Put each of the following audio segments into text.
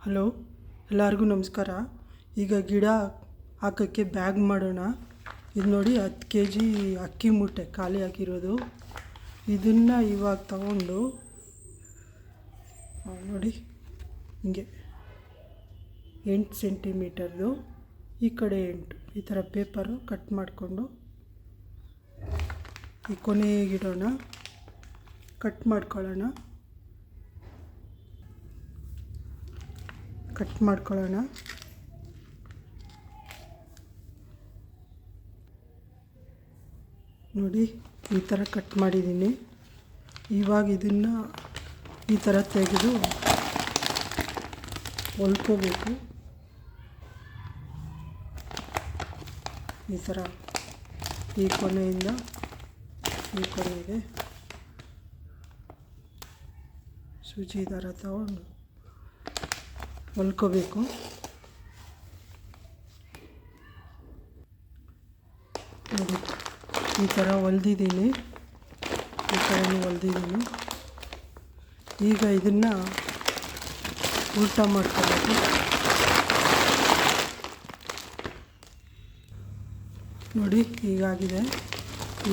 Hello, ಎಲ್ಲರಿಗೂ ನಮಸ್ಕಾರ. ಈಗ ಗಿಡ ಹಾಕೋಕ್ಕೆ ಬ್ಯಾಗ್ ಮಾಡೋಣ. ಇದು ನೋಡಿ 10 kg ಅಕ್ಕಿ ಮೂಟೆ ಖಾಲಿ ಆಗಿರೋದು. ಇದನ್ನು ಇವಾಗ ತಗೊಂಡು ನೋಡಿ ಹಿಂಗೆ 8 ಸೆಂಟಿಮೀಟರ್ದು ಈ ಕಡೆ 8 ಈ ಥರ ಪೇಪರು ಕಟ್ ಮಾಡಿಕೊಂಡು ಈ ಕೊನೆಗಿಡೋಣ. ಕಟ್ ಮಾಡ್ಕೊಳ್ಳೋಣ. ನೋಡಿ ಈ ಥರ ಕಟ್ ಮಾಡಿದ್ದೀನಿ. ಇವಾಗ ಇದನ್ನು ಈ ಥರ ತೆಗೆದು ಹೊಲ್ಕೋಬೇಕು. ಈ ಥರ ಈ ಕೊನೆಯಿಂದ ಈ ಕೊನೆಗೆ ಸೂಜಿ ದಾರ ತಗೊಂಡು ಹೊಲ್ಕೋಬೇಕು. ನೋಡಿ ಈ ಥರ ಹೊಲ್ದಿದ್ದೀನಿ, ಈ ಕಡೆನೂ ಹೊಲ್ದಿದ್ದೀನಿ. ಈಗ ಇದನ್ನು ಉಲ್ಟಾ ಮಾಡ್ಕೋಬೇಕು. ನೋಡಿ ಹೀಗಾಗಿದೆ.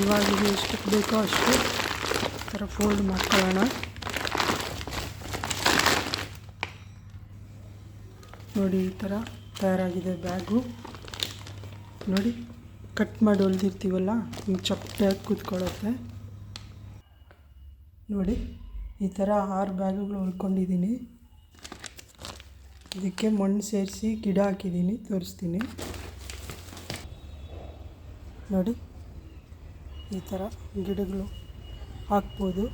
ಇವಾಗ ಇದು ಎಷ್ಟಕ್ಕೆ ಬೇಕೋ ಅಷ್ಟು ಈ ಥರ ಫೋಲ್ಡ್ ಮಾಡ್ಕೊಳ್ಳೋಣ. ನೋಡಿ ಈ ಥರ ತಯಾರಾಗಿದೆ ಬ್ಯಾಗು. ನೋಡಿ ಕಟ್ ಮಾಡಿ ಹೊಲ್ದಿರ್ತೀವಲ್ಲ, ಹಿಂಗೆ ಚಪ್ಪಟೆಯಾಗಿ ಕೂತ್ಕೊಳ್ಳುತ್ತೆ. ನೋಡಿ ಈ ಥರ 6 ಬ್ಯಾಗುಗಳು ಹೊಲ್ಕೊಂಡಿದ್ದೀನಿ. ಇದಕ್ಕೆ ಮಣ್ಣು ಸೇರಿಸಿ ಗಿಡ ಹಾಕಿದ್ದೀನಿ, ತೋರಿಸ್ತೀನಿ. ನೋಡಿ ಈ ಥರ ಗಿಡಗಳು ಹಾಕ್ಬೋದು.